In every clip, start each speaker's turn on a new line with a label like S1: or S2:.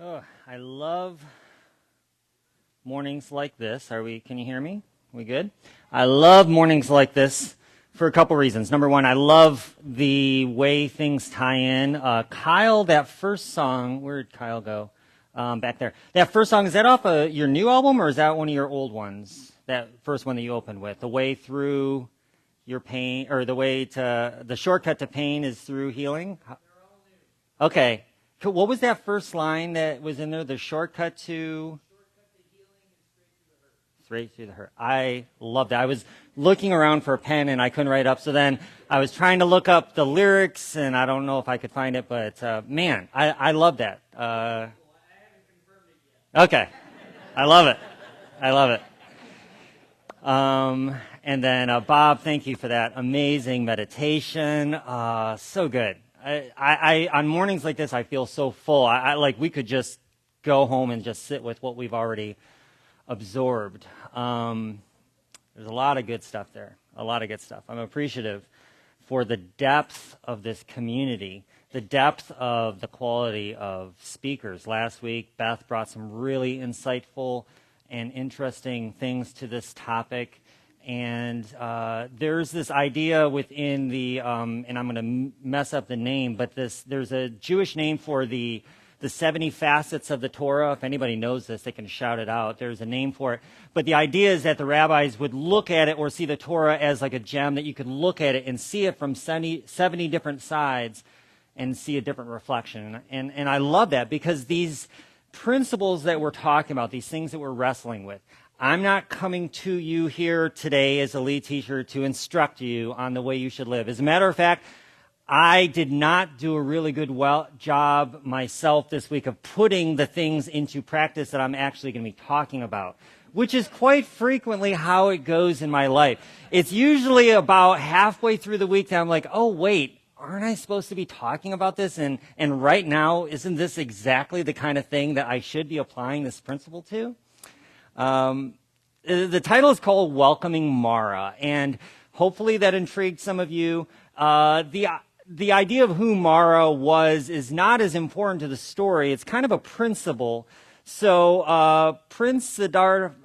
S1: Oh, I love mornings like this. Can you hear me? We good? I love mornings like this for a couple reasons. Number one, I love the way things tie in. Kyle, that first song, where did Kyle go? Back there. That first song, is that off your new album or is that one of your old ones? That first one that you opened with, The Way Through Your Pain, or the shortcut to pain is through healing? Okay. What was that first line that was in there? The shortcut to healing is straight through the hurt. I loved it. I was looking around for a pen and I couldn't write up. So then I was trying to look up the lyrics and I don't know if I could find it, but man, I love that. Okay. I love it. I love it. And then Bob, thank you for that amazing meditation. So good. I on mornings like this, I feel so full. I like we could just go home and just sit with what we've already absorbed. There's a lot of good stuff there. A lot of good stuff. I'm appreciative for the depth of this community, the depth of the quality of speakers. Last week, Beth brought some really insightful and interesting things to this topic. And there's this idea within the, and I'm going to mess up the name, but there's a Jewish name for the 70 facets of the Torah. If anybody knows this, they can shout it out. There's a name for it. But the idea is that the rabbis would look at it or see the Torah as like a gem, that you could look at it and see it from 70 different sides and see a different reflection. And I love that, because these principles that we're talking about, these things that we're wrestling with, I'm not coming to you here today as a lead teacher to instruct you on the way you should live. As a matter of fact, I did not do a really good job myself this week of putting the things into practice that I'm actually going to be talking about, which is quite frequently how it goes in my life. It's usually about halfway through the week that I'm like, oh, wait, aren't I supposed to be talking about this? And right now, isn't this exactly the kind of thing that I should be applying this principle to? The title is called Welcoming Mara, and hopefully that intrigued some of you. The idea of who Mara was is not as important to the story. It's kind of a principle. So Prince Siddhartha,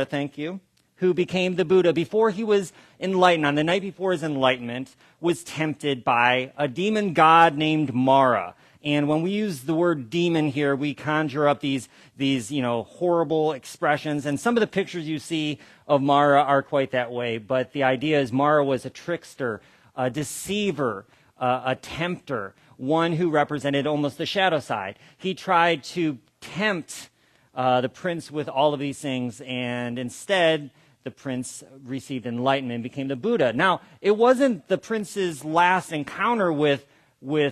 S1: thank you, who became the Buddha before he was enlightened, on the night before his enlightenment, was tempted by a demon god named Mara. And when we use the word demon here, we conjure up these horrible expressions. And some of the pictures you see of Mara are quite that way. But the idea is Mara was a trickster, a deceiver, a tempter, one who represented almost the shadow side. He tried to tempt the prince with all of these things, and instead the prince received enlightenment and became the Buddha. Now, it wasn't the prince's last encounter with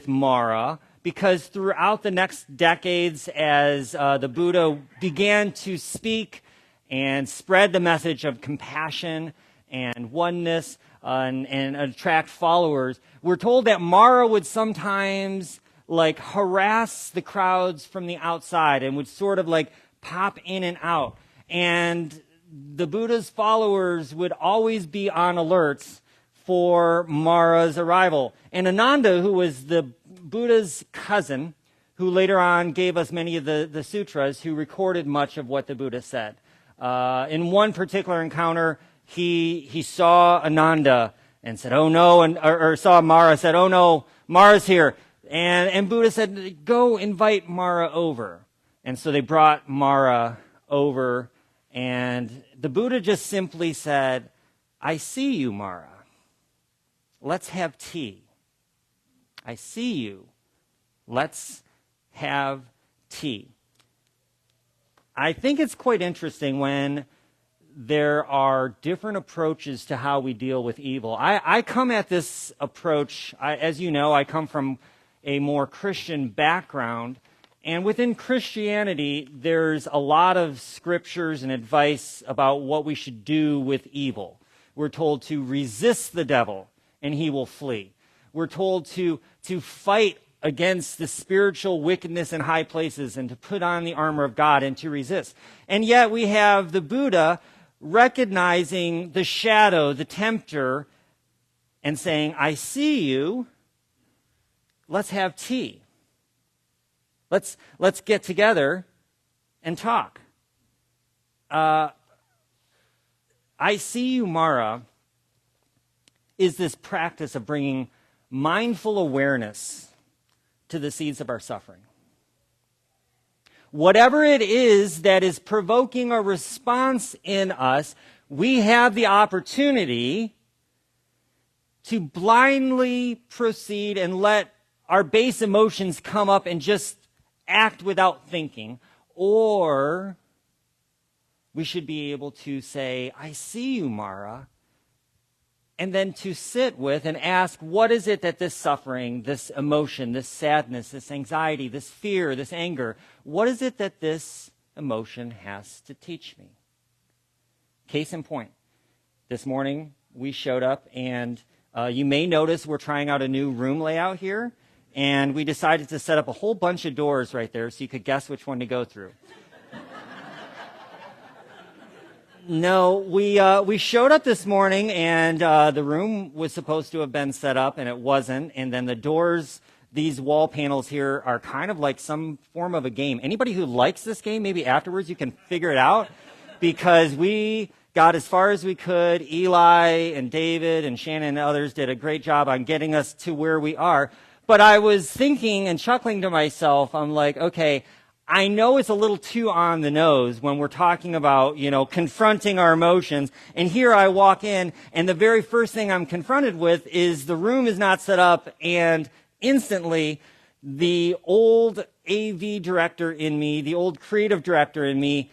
S1: Mara, because throughout the next decades, as the Buddha began to speak and spread the message of compassion and oneness and attract followers, we're told that Mara would sometimes harass the crowds from the outside and would sort of pop in and out. And the Buddha's followers would always be on alert for Mara's arrival. And Ananda, who was the Buddha's cousin, who later on gave us many of the sutras, who recorded much of what the Buddha said. In one particular encounter, he saw Ananda and said, "Oh no," or saw Mara, said, "Oh no, Mara's here." And Buddha said, "Go invite Mara over." And so they brought Mara over, and the Buddha just simply said, "I see you, Mara. Let's have tea. I see you. Let's have tea." I think it's quite interesting when there are different approaches to how we deal with evil. I come at this approach, as you know, I come from a more Christian background. And within Christianity, there's a lot of scriptures and advice about what we should do with evil. We're told to resist the devil, and he will flee. We're told to fight against the spiritual wickedness in high places and to put on the armor of God and to resist. And yet we have the Buddha recognizing the shadow, the tempter, and saying, "I see you. Let's have tea." Let's get together and talk. I see you, Mara, is this practice of bringing mindful awareness to the seeds of our suffering. Whatever it is that is provoking a response in us, we have the opportunity to blindly proceed and let our base emotions come up and just act without thinking, or we should be able to say, I see you, Mara, and then to sit with and ask, what is it that this suffering, this emotion, this sadness, this anxiety, this fear, this anger, what is it that this emotion has to teach me? Case in point, this morning we showed up and you may notice we're trying out a new room layout here, and we decided to set up a whole bunch of doors right there so you could guess which one to go through. No, we showed up this morning, and the room was supposed to have been set up, and it wasn't. And then the doors, these wall panels here, are kind of like some form of a game. Anybody who likes this game, maybe afterwards you can figure it out, because we got as far as we could. Eli and David and Shannon and others did a great job on getting us to where we are. But I was thinking and chuckling to myself, I'm like, okay, I know it's a little too on the nose when we're talking about, confronting our emotions. And here I walk in, and the very first thing I'm confronted with is the room is not set up, and instantly the old AV director in me, the old creative director in me,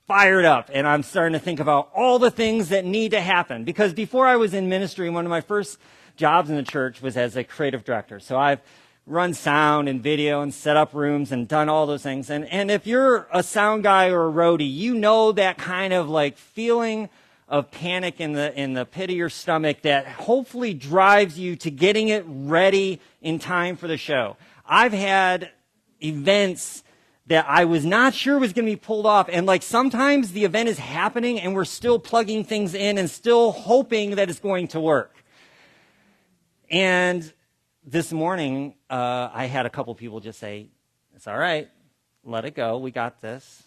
S1: fired up. And I'm starting to think about all the things that need to happen. Because before I was in ministry, one of my first jobs in the church was as a creative director. So I've run sound and video and set up rooms and done all those things. And if you're a sound guy or a roadie, you know that kind of like feeling of panic in the pit of your stomach that hopefully drives you to getting it ready in time for the show. I've had events that I was not sure was going to be pulled off, and like sometimes the event is happening and we're still plugging things in and still hoping that it's going to work. And this morning, I had a couple people just say, it's all right, let it go, we got this.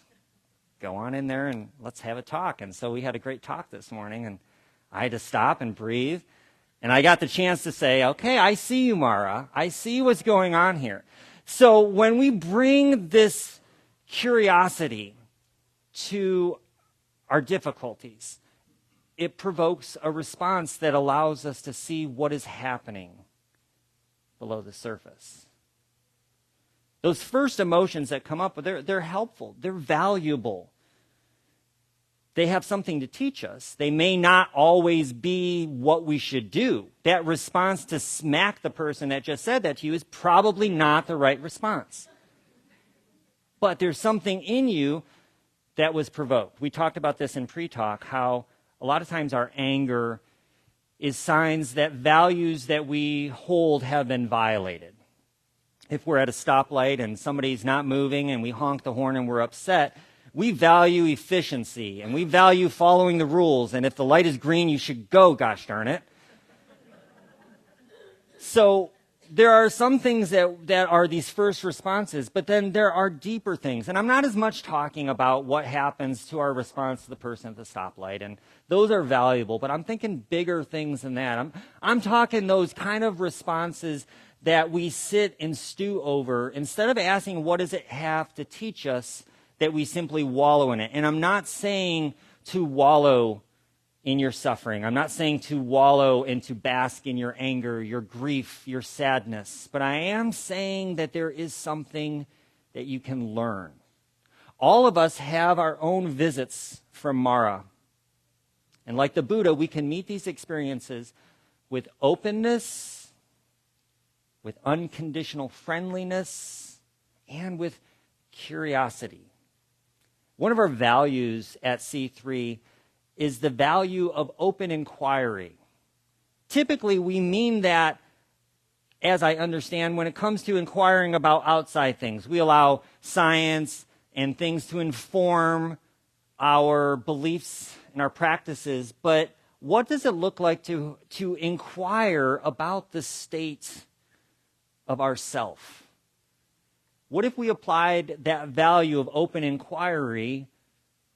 S1: Go on in there and let's have a talk. And so we had a great talk this morning, and I had to stop and breathe. And I got the chance to say, okay, I see you, Mara. I see what's going on here. So when we bring this curiosity to our difficulties, it provokes a response that allows us to see what is happening below the surface. Those first emotions that come up, they're helpful. They're valuable. They have something to teach us. They may not always be what we should do. That response to smack the person that just said that to you is probably not the right response. But there's something in you that was provoked. We talked about this in pre-talk, how a lot of times our anger is signs that values that we hold have been violated. If we're at a stoplight and somebody's not moving and we honk the horn and we're upset, we value efficiency and we value following the rules. And if the light is green, you should go, gosh darn it. So there are some things that are these first responses, but then there are deeper things. And I'm not as much talking about what happens to our response to the person at the stoplight. And those are valuable, but I'm thinking bigger things than that. I'm talking those kind of responses that we sit and stew over instead of asking, what does it have to teach us, that we simply wallow in it. And I'm not saying to wallow in your suffering. I'm not saying to wallow and to bask in your anger, your grief, your sadness. But I am saying that there is something that you can learn. All of us have our own visits from Mara. And like the Buddha, we can meet these experiences with openness, with unconditional friendliness, and with curiosity. One of our values at C3 is the value of open inquiry. Typically, we mean that, as I understand, when it comes to inquiring about outside things. We allow science and things to inform our beliefs and our practices, but what does it look like to inquire about the state of ourself? What if we applied that value of open inquiry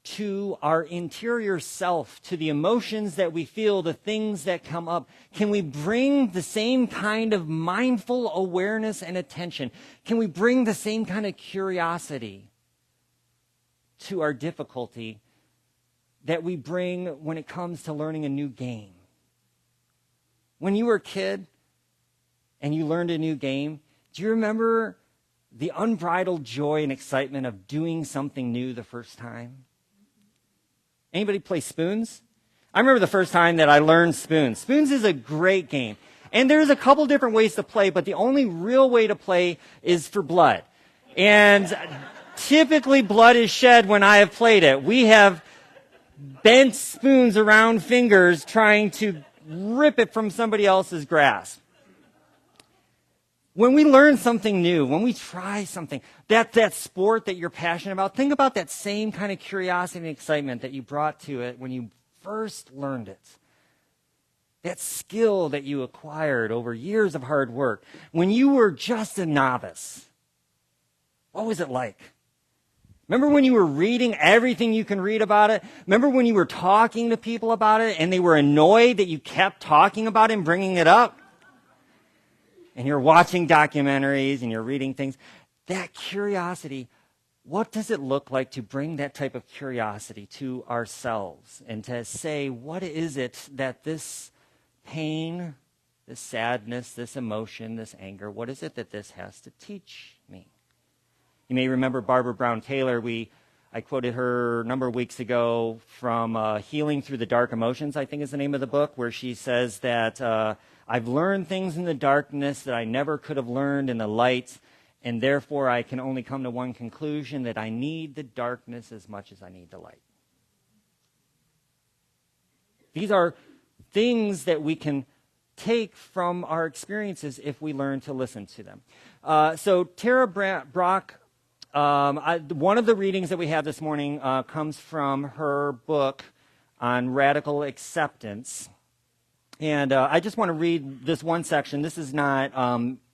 S1: to our interior self, to the emotions that we feel, the things that come up? Can we bring the same kind of mindful awareness and attention? Can we bring the same kind of curiosity to our difficulty that we bring when it comes to learning a new game? When you were a kid and you learned a new game, do you remember the unbridled joy and excitement of doing something new the first time? Anybody play Spoons? I remember the first time that I learned Spoons. Spoons is a great game. And there's a couple different ways to play, but the only real way to play is for blood. And typically blood is shed when I have played it. We have bent spoons around fingers trying to rip it from somebody else's grasp. When we learn something new, when we try something, that sport that you're passionate about, think about that same kind of curiosity and excitement that you brought to it when you first learned it. That skill that you acquired over years of hard work. When you were just a novice, what was it like? Remember when you were reading everything you can read about it? Remember when you were talking to people about it and they were annoyed that you kept talking about it and bringing it up? And you're watching documentaries and you're reading things. That curiosity, what does it look like to bring that type of curiosity to ourselves and to say, what is it that this pain, this sadness, this emotion, this anger, what is it that this has to teach me? You may remember Barbara Brown Taylor. I quoted her a number of weeks ago from Healing Through the Dark Emotions, I think is the name of the book, where she says that I've learned things in the darkness that I never could have learned in the light, and therefore I can only come to one conclusion, that I need the darkness as much as I need the light. These are things that we can take from our experiences if we learn to listen to them. So Tara Brock, one of the readings that we have this morning comes from her book on radical acceptance. And I just want to read this one section. This is not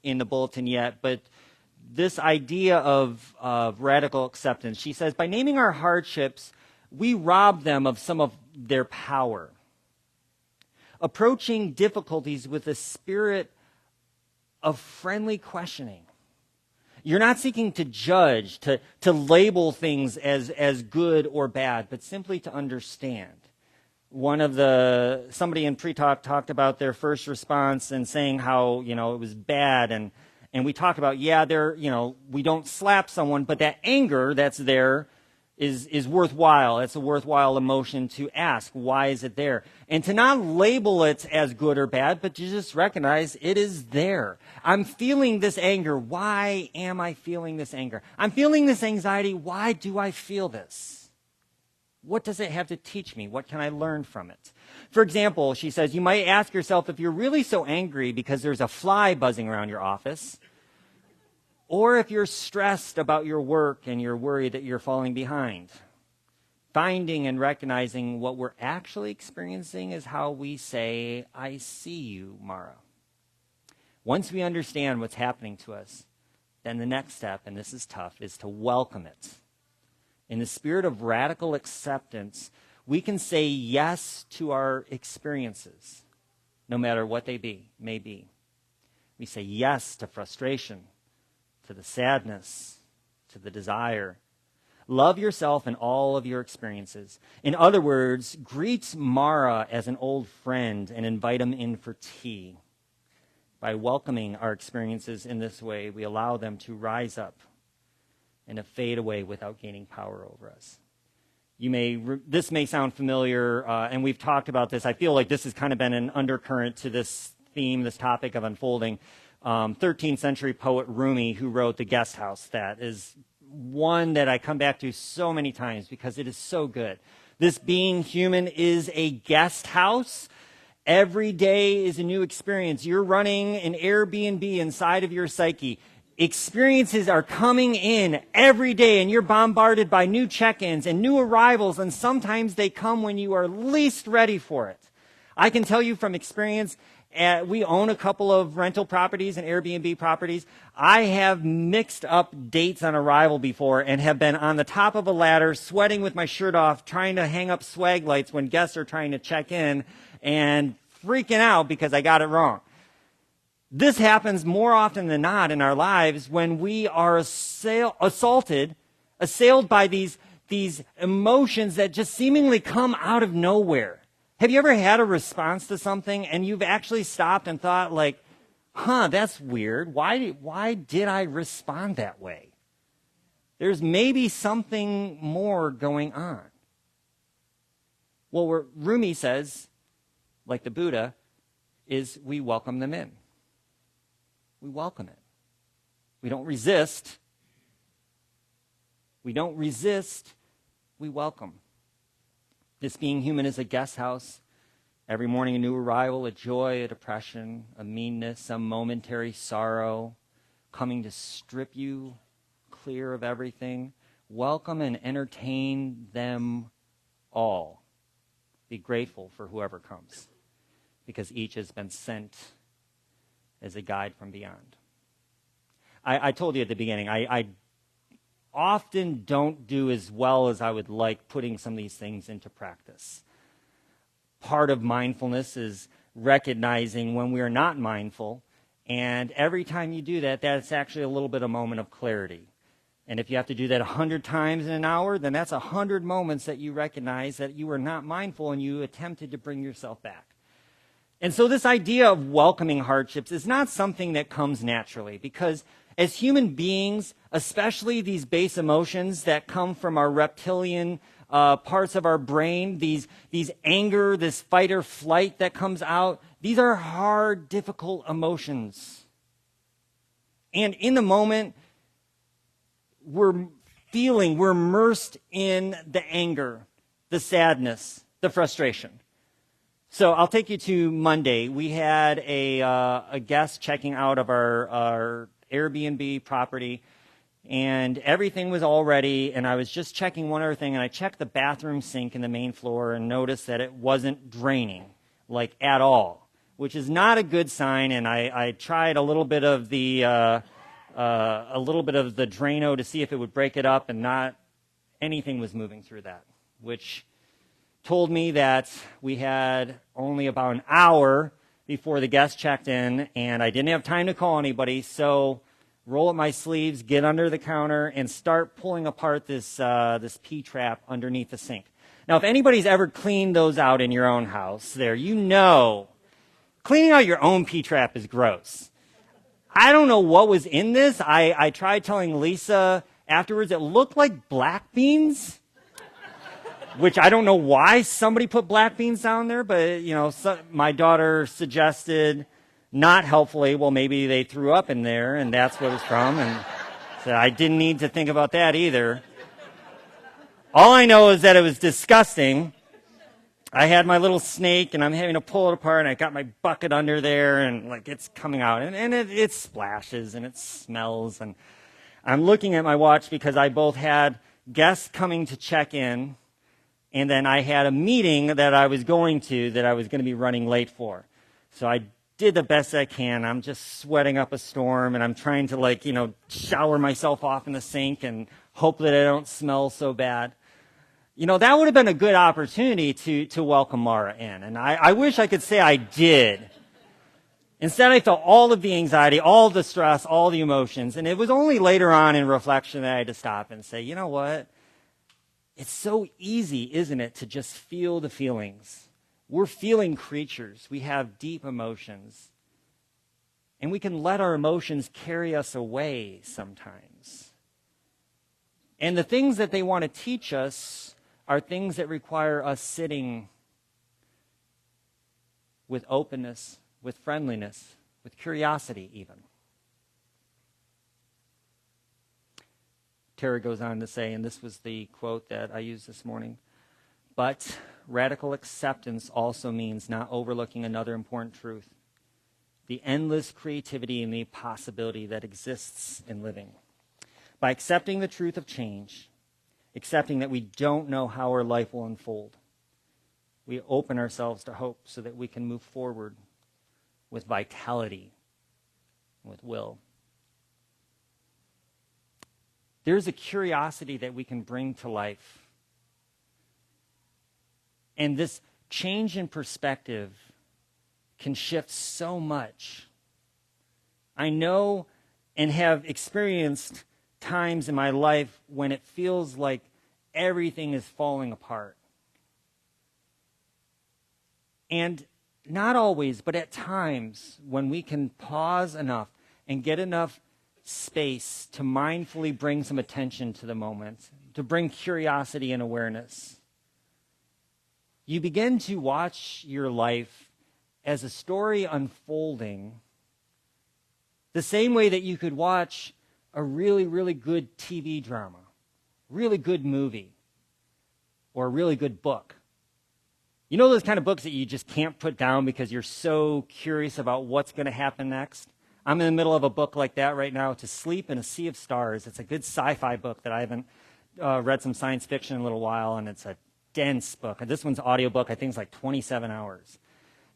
S1: in the bulletin yet, but this idea of radical acceptance. She says, by naming our hardships, we rob them of some of their power. Approaching difficulties with a spirit of friendly questioning. You're not seeking to judge, to label things as good or bad, but simply to understand. Somebody in pre-talk talked about their first response and saying how, it was bad. And we talked about, we don't slap someone, but that anger that's there is worthwhile. It's a worthwhile emotion to ask, why is it there? And to not label it as good or bad, but to just recognize it is there. I'm feeling this anger. Why am I feeling this anger? I'm feeling this anxiety. Why do I feel this? What does it have to teach me? What can I learn from it? For example, she says, you might ask yourself if you're really so angry because there's a fly buzzing around your office, or if you're stressed about your work and you're worried that you're falling behind. Finding and recognizing what we're actually experiencing is how we say, I see you, Mara. Once we understand what's happening to us, then the next step, and this is tough, is to welcome it. In the spirit of radical acceptance, we can say yes to our experiences, no matter what they may be. We say yes to frustration, to the sadness, to the desire. Love yourself and all of your experiences. In other words, greet Mara as an old friend and invite him in for tea. By welcoming our experiences in this way, we allow them to rise up and to fade away without gaining power over us. This may sound familiar, and we've talked about this. I feel like this has kind of been an undercurrent to this theme, this topic of unfolding. 13th century poet Rumi, who wrote The Guest House, that is one that I come back to so many times because it is so good. This being human is a guest house. Every day is a new experience. You're running an Airbnb inside of your psyche. Experiences are coming in every day, and you're bombarded by new check-ins and new arrivals, and sometimes they come when you are least ready for it. I can tell you from experience, we own a couple of rental properties and Airbnb properties. I have mixed up dates on arrival before and have been on the top of a ladder, sweating with my shirt off, trying to hang up swag lights when guests are trying to check in and freaking out because I got it wrong. This happens more often than not in our lives when we are assailed by these emotions that just seemingly come out of nowhere. Have you ever had a response to something and you've actually stopped and thought like, that's weird. Why did I respond that way? There's maybe something more going on. Well, what Rumi says, like the Buddha, is we welcome them in. We welcome it. We don't resist. We don't resist. We welcome. This being human is a guest house. Every morning a new arrival, a joy, a depression, a meanness, some momentary sorrow, coming to strip you clear of everything. Welcome and entertain them all. Be grateful for whoever comes, because each has been sent as a guide from beyond. I told you at the beginning, I often don't do as well as I would like putting some of these things into practice. Part of mindfulness is recognizing when we are not mindful, and every time you do that, that's actually a little bit of moment of clarity. And if you have to do that 100 times in an hour, then that's 100 moments that you recognize that you were not mindful and you attempted to bring yourself back. And so this idea of welcoming hardships is not something that comes naturally, because as human beings, especially these base emotions that come from our reptilian parts of our brain, these anger, this fight or flight that comes out, these are hard, difficult emotions. And in the moment, we're immersed in the anger, the sadness, the frustration. So I'll take you to Monday. We had a guest checking out of our Airbnb property, and everything was all ready, and I was just checking one other thing, and I checked the bathroom sink in the main floor and noticed that it wasn't draining, like at all, which is not a good sign, and I tried a little bit of the Drano to see if it would break it up, and not anything was moving through that, which told me that we had only about an hour before the guest checked in, and I didn't have time to call anybody, so roll up my sleeves, get under the counter, and start pulling apart this P-trap underneath the sink. Now, if anybody's ever cleaned those out in your own house there, you know cleaning out your own P-trap is gross. I don't know what was in this. I tried telling Lisa afterwards it looked like black beans, which I don't know why somebody put black beans down there, but, my daughter suggested, not helpfully, well, maybe they threw up in there, and that's what it's from, and so I didn't need to think about that either. All I know is that it was disgusting. I had my little snake, and I'm having to pull it apart, and I got my bucket under there, and, it's coming out, and it splashes, and it smells, and I'm looking at my watch because I both had guests coming to check in, and then I had a meeting that I was going to be running late for. So I did the best I can. I'm just sweating up a storm, and I'm trying to shower myself off in the sink and hope that I don't smell so bad. That would have been a good opportunity to welcome Mara in. And I wish I could say I did. Instead, I felt all of the anxiety, all the stress, all the emotions. And it was only later on in reflection that I had to stop and say, you know what? It's so easy, isn't it, to just feel the feelings. We're feeling creatures. We have deep emotions. And we can let our emotions carry us away sometimes. And the things that they want to teach us are things that require us sitting with openness, with friendliness, with curiosity even. Tara goes on to say, and this was the quote that I used this morning, but radical acceptance also means not overlooking another important truth, the endless creativity and the possibility that exists in living. By accepting the truth of change, accepting that we don't know how our life will unfold, we open ourselves to hope so that we can move forward with vitality, with will. There's a curiosity that we can bring to life. And this change in perspective can shift so much. I know and have experienced times in my life when it feels like everything is falling apart. And not always, but at times when we can pause enough and get enough space to mindfully bring some attention to the moment, to bring curiosity and awareness, you begin to watch your life as a story unfolding the same way that you could watch a really, really good TV drama, really good movie, or a really good book. You know those kind of books that you just can't put down because you're so curious about what's going to happen next? I'm in the middle of a book like that right now, To Sleep in a Sea of Stars. It's a good sci-fi book that I haven't read some science fiction in a little while, and it's a dense book. And this one's an audiobook. I think it's like 27 hours.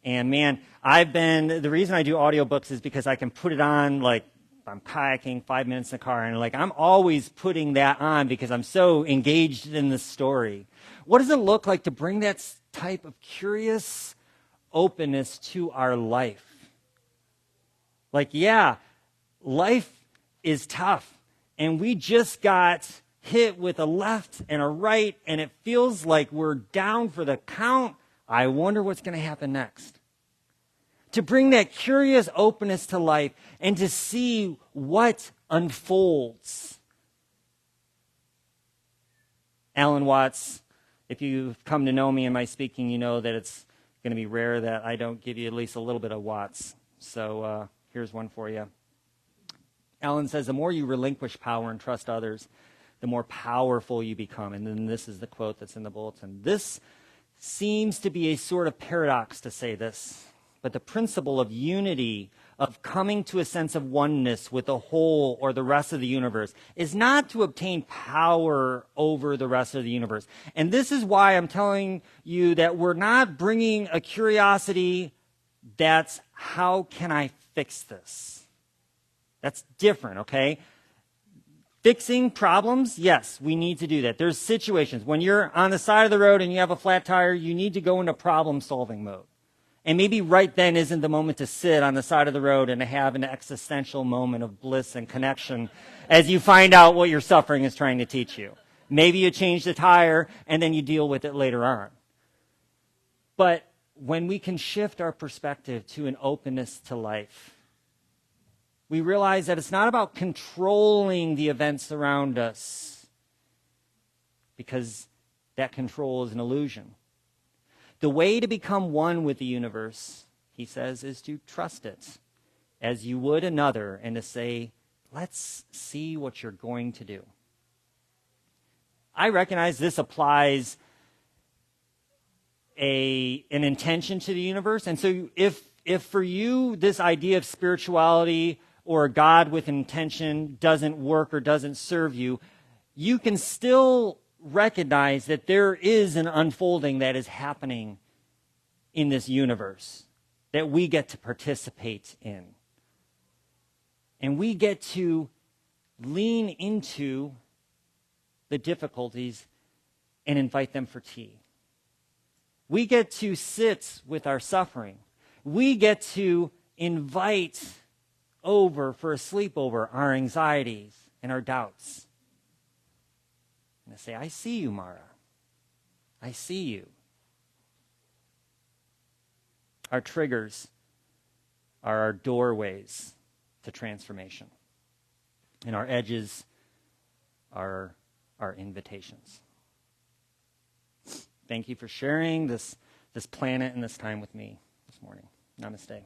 S1: And man, the reason I do audiobooks is because I can put it on, like, I'm kayaking 5 minutes in the car, and like I'm always putting that on because I'm so engaged in the story. What does it look like to bring that type of curious openness to our life? Like, yeah, life is tough, and we just got hit with a left and a right, and it feels like we're down for the count. I wonder what's going to happen next. To bring that curious openness to life and to see what unfolds. Alan Watts, if you've come to know me in my speaking, you know that it's going to be rare that I don't give you at least a little bit of Watts. So here's one for you. Alan says, the more you relinquish power and trust others, the more powerful you become. And then this is the quote that's in the bulletin. This seems to be a sort of paradox to say this, but the principle of unity, of coming to a sense of oneness with the whole or the rest of the universe, is not to obtain power over the rest of the universe. And this is why I'm telling you that we're not bringing a curiosity that's, how can I fix this? That's different, okay? Fixing problems, yes, we need to do that. There's situations when you're on the side of the road and you have a flat tire, you need to go into problem-solving mode. And maybe right then isn't the moment to sit on the side of the road and to have an existential moment of bliss and connection as you find out what your suffering is trying to teach you. Maybe you change the tire and then you deal with it later on. But when we can shift our perspective to an openness to life, we realize that it's not about controlling the events around us, because that control is an illusion. The way to become one with the universe, he says, is to trust it as you would another, and to say, let's see what you're going to do. I recognize this applies an intention to the universe. And so if for you this idea of spirituality or a God with intention doesn't work or doesn't serve you, you can still recognize that there is an unfolding that is happening in this universe that we get to participate in. And we get to lean into the difficulties and invite them for tea. We get to sit with our suffering. We get to invite over for a sleepover our anxieties and our doubts. And I say, I see you, Mara. I see you. Our triggers are our doorways to transformation. And our edges are our invitations. Thank you for sharing this planet and this time with me this morning. Namaste.